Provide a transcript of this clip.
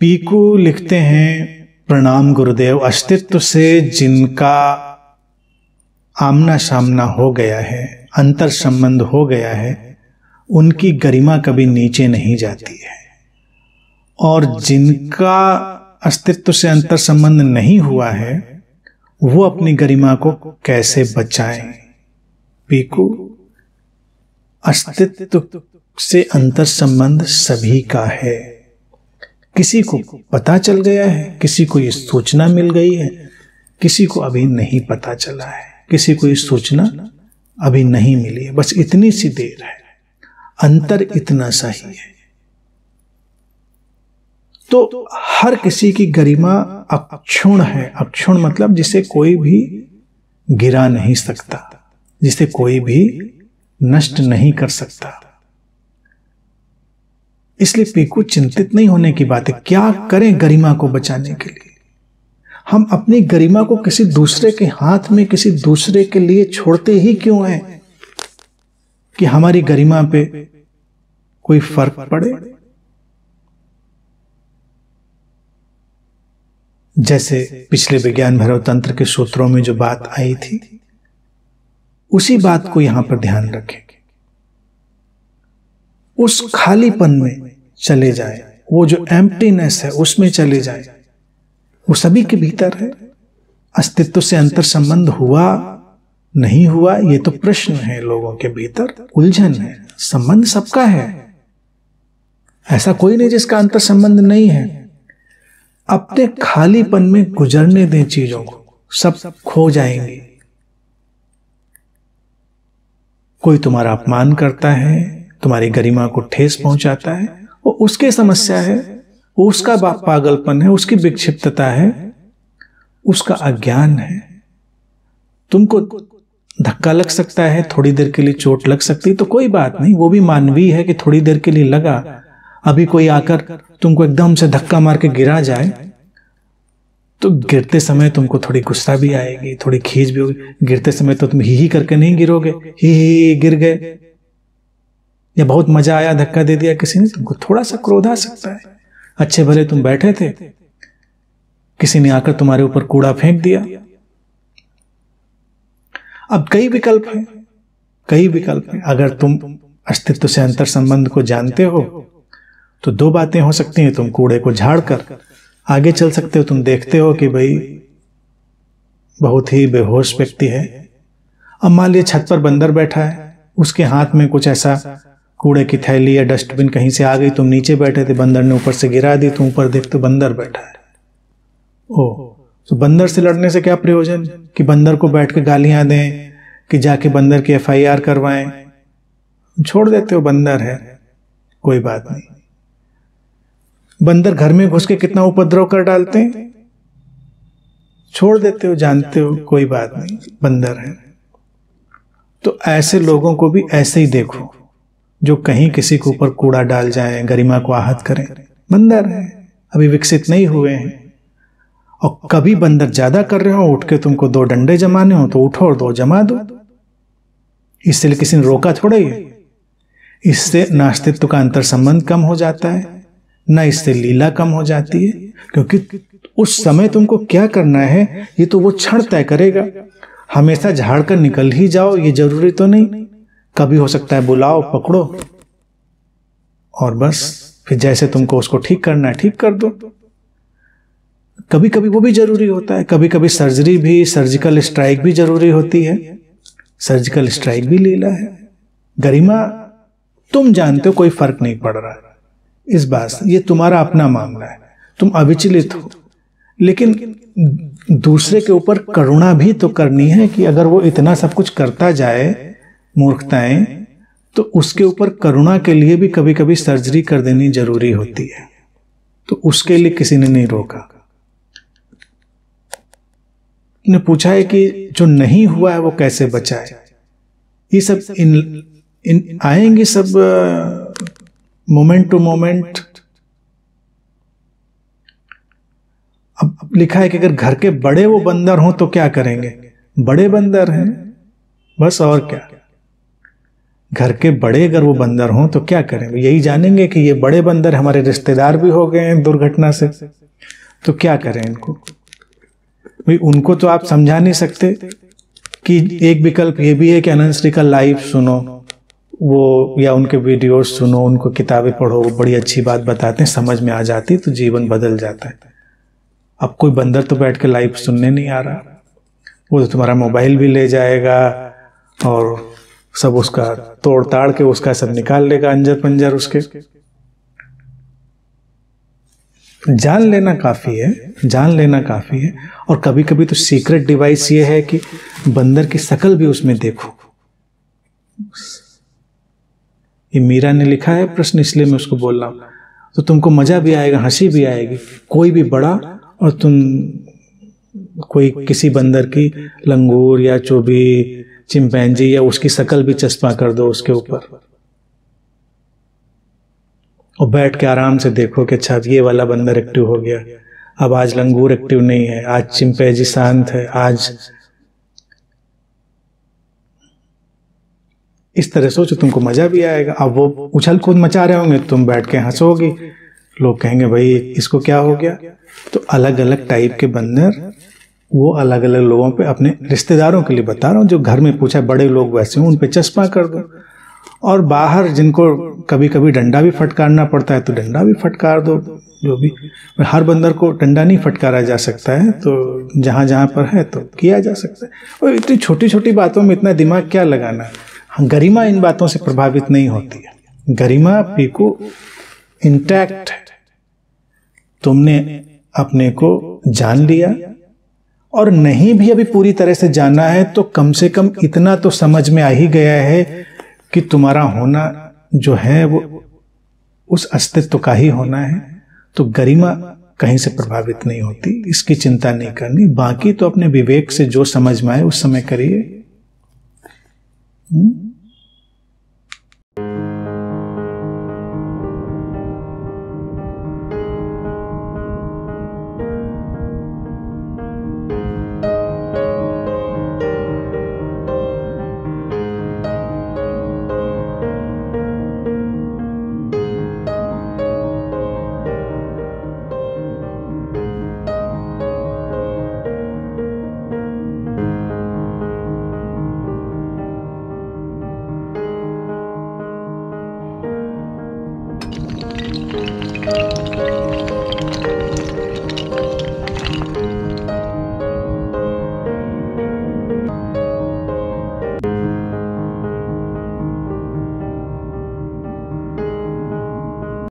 पीकू लिखते हैं, प्रणाम गुरुदेव, अस्तित्व से जिनका आमना सामना हो गया है, अंतर संबंध हो गया है, उनकी गरिमा कभी नीचे नहीं जाती है, और जिनका अस्तित्व से अंतर संबंध नहीं हुआ है वो अपनी गरिमा को कैसे बचाएं। पीकू, अस्तित्व से अंतर संबंध सभी का है। किसी को पता चल गया है, किसी को ये सूचना मिल गई है, किसी को अभी नहीं पता चला है, किसी को ये सूचना अभी नहीं मिली है। बस इतनी सी देर है, अंतर इतना सा ही है। तो हर किसी की गरिमा अक्षुण्ण है। अक्षुण्ण मतलब जिसे कोई भी गिरा नहीं सकता, जिसे कोई भी नष्ट नहीं कर सकता। इसलिए पीकू, चिंतित नहीं होने की बात है। क्या करें गरिमा को बचाने के लिए? हम अपनी गरिमा को किसी दूसरे के हाथ में, किसी दूसरे के लिए छोड़ते ही क्यों हैं कि हमारी गरिमा पे कोई फर्क पड़े? जैसे पिछले विज्ञान भैरव तंत्र के सूत्रों में जो बात आई थी, उसी बात को यहां पर ध्यान रखें। उस खालीपन में चले जाए, वो जो एम्प्टीनेस है उसमें चले जाए। वो सभी के भीतर है। अस्तित्व से अंतर संबंध हुआ नहीं हुआ, ये तो प्रश्न है लोगों के भीतर, उलझन है। संबंध सबका है, ऐसा कोई नहीं जिसका अंतर संबंध नहीं है। अपने खालीपन में गुजरने दें चीजों को, सब खो जाएंगे। कोई तुम्हारा अपमान करता है, तुम्हारी गरिमा को ठेस पहुंचाता है, वो उसकी समस्या है, वो उसका पागलपन है, उसकी विक्षिप्तता है, उसका अज्ञान है। तुमको धक्का लग सकता है, थोड़ी देर के लिए चोट लग सकती है, तो कोई बात नहीं, वो भी मानवीय है कि थोड़ी देर के लिए लगा। अभी कोई आकर तुमको एकदम से धक्का मार के गिरा जाए तो गिरते समय तुमको थोड़ी गुस्सा भी आएगी, थोड़ी खींच भी होगी। गिरते समय तो तुम ही करके नहीं गिरोगे, ही गिर गए, या बहुत मजा आया धक्का दे दिया किसी ने, तुमको थोड़ा सा क्रोध आ सकता है। अच्छे भले तुम बैठे थे, किसी ने आकर तुम्हारे ऊपर कूड़ा फेंक दिया। अब कई विकल्प हैं, कई विकल्प हैं। अगर तुम अस्तित्व से अंतर संबंध को जानते हो तो दो बातें हो सकती हैं। तुम कूड़े को झाड़कर आगे चल सकते हो। तुम देखते हो कि भाई बहुत ही बेहोश व्यक्ति है। अब मान लिया छत पर बंदर बैठा है, उसके हाथ में कुछ ऐसा कूड़े की थैली या डस्टबिन कहीं से आ गई, तुम नीचे बैठे थे, बंदर ने ऊपर से गिरा दी, तुम ऊपर देख तो बंदर बैठा है। तो बंदर से लड़ने से क्या प्रयोजन कि बंदर को बैठ के गालियां दें, कि जाके बंदर की FIR करवाएं। छोड़ देते हो, बंदर है, कोई बात नहीं। बंदर घर में घुस के कितना उपद्रव कर डालते हैं, छोड़ देते हो, जानते हो, कोई बात नहीं, बंदर है। तो ऐसे लोगों को भी ऐसे ही देखो, जो कहीं किसी के ऊपर कूड़ा डाल जाए, गरिमा को आहत करें। बंदर है, अभी विकसित नहीं हुए हैं। और कभी बंदर ज्यादा कर रहे हो, उठ के तुमको 2 डंडे जमाने हो तो उठो और 2 जमा दो। इससे किसी ने रोका थोड़ा ही। इससे ना अस्तित्व का अंतर संबंध कम हो जाता है, ना इससे लीला कम हो जाती है, क्योंकि उस समय तुमको क्या करना है ये तो वो क्षण तय करेगा। हमेशा झाड़ कर निकल ही जाओ ये जरूरी तो नहीं। कभी हो सकता है बुलाओ, पकड़ो और बस फिर जैसे तुमको उसको ठीक करना है ठीक कर दो। कभी कभी वो भी जरूरी होता है, कभी कभी सर्जरी भी, सर्जिकल स्ट्राइक भी जरूरी होती है। सर्जिकल स्ट्राइक भी लीला है। गरिमा तुम जानते हो, कोई फर्क नहीं पड़ रहा है इस बात से, ये तुम्हारा अपना मामला है, तुम अविचलित हो। लेकिन दूसरे के ऊपर करुणा भी तो करनी है कि अगर वो इतना सब कुछ करता जाए, मूर्खताएं, तो उसके ऊपर करुणा के लिए भी कभी कभी सर्जरी कर देनी जरूरी होती है। तो उसके लिए किसी ने नहीं रोका। ने पूछा है कि जो नहीं हुआ है वो कैसे बचाए। ये सब इन आएंगे सब मोमेंट टू मोमेंट। अब लिखा है कि अगर घर के बड़े वो बंदर हों तो क्या करेंगे? बड़े बंदर हैं बस, और क्या। घर के बड़े अगर वो बंदर हों तो क्या करें? यही जानेंगे कि ये बड़े बंदर हमारे रिश्तेदार भी हो गए हैं दुर्घटना से, तो क्या करें इनको? भाई उनको तो आप समझा नहीं सकते कि एक विकल्प ये भी है कि अनंत श्री का लाइव सुनो, वो या उनके वीडियोस सुनो, उनको किताबें पढ़ो, वो बड़ी अच्छी बात बताते हैं, समझ में आ जाती तो जीवन बदल जाता है। अब कोई बंदर तो बैठ के लाइव सुनने नहीं आ रहा, वो तो तुम्हारा मोबाइल भी ले जाएगा और सब उसका तोड़ ताड़ के उसका सब निकाल लेगा, अंजर पंजर उसके। जान लेना काफी है, जान लेना काफी है। और कभी कभी तो सीक्रेट डिवाइस ये है कि बंदर की शक्ल भी उसमें देखो। ये मीरा ने लिखा है प्रश्न, इसलिए मैं उसको बोल रहा हूं, तो तुमको मजा भी आएगा, हंसी भी आएगी। कोई भी बड़ा और तुम कोई किसी बंदर की, लंगूर या चोबी, चिंपैंजी या उसकी शक्ल भी चस्पा कर दो उसके ऊपर और बैठ के आराम से देखो कि अच्छा ये वाला बंदर एक्टिव हो गया, अब आज लंगूर एक्टिव नहीं है, आज चिंपैंजी शांत है, आज इस तरह सोचो, तुमको मजा भी आएगा। अब वो उछल कूद मचा रहे होंगे, तुम बैठ के हंसोगी, लोग कहेंगे भाई इसको क्या हो गया। तो अलग अलग टाइप के बंदर वो अलग अलग लोगों पे, अपने रिश्तेदारों के लिए बता रहा हूँ, जो घर में पूछा बड़े लोग वैसे हो उन पे चस्पा कर दो। और बाहर जिनको कभी कभी डंडा भी फटकारना पड़ता है तो डंडा भी फटकार दो, जो भी। हर बंदर को डंडा नहीं फटकारा जा सकता है, तो जहां जहां पर है तो किया जा सकता है। और इतनी छोटी छोटी बातों में इतना दिमाग क्या लगाना। गरिमा इन बातों से प्रभावित नहीं होती है। गरिमा पीको इंटैक्ट है। तुमने अपने को जान लिया, और नहीं भी अभी पूरी तरह से जाना है तो कम से कम इतना तो समझ में आ ही गया है कि तुम्हारा होना जो है वो उस अस्तित्व का ही होना है। तो गरिमा कहीं से प्रभावित नहीं होती, इसकी चिंता नहीं करनी। बाकी तो अपने विवेक से जो समझ में आए उस समय करिए।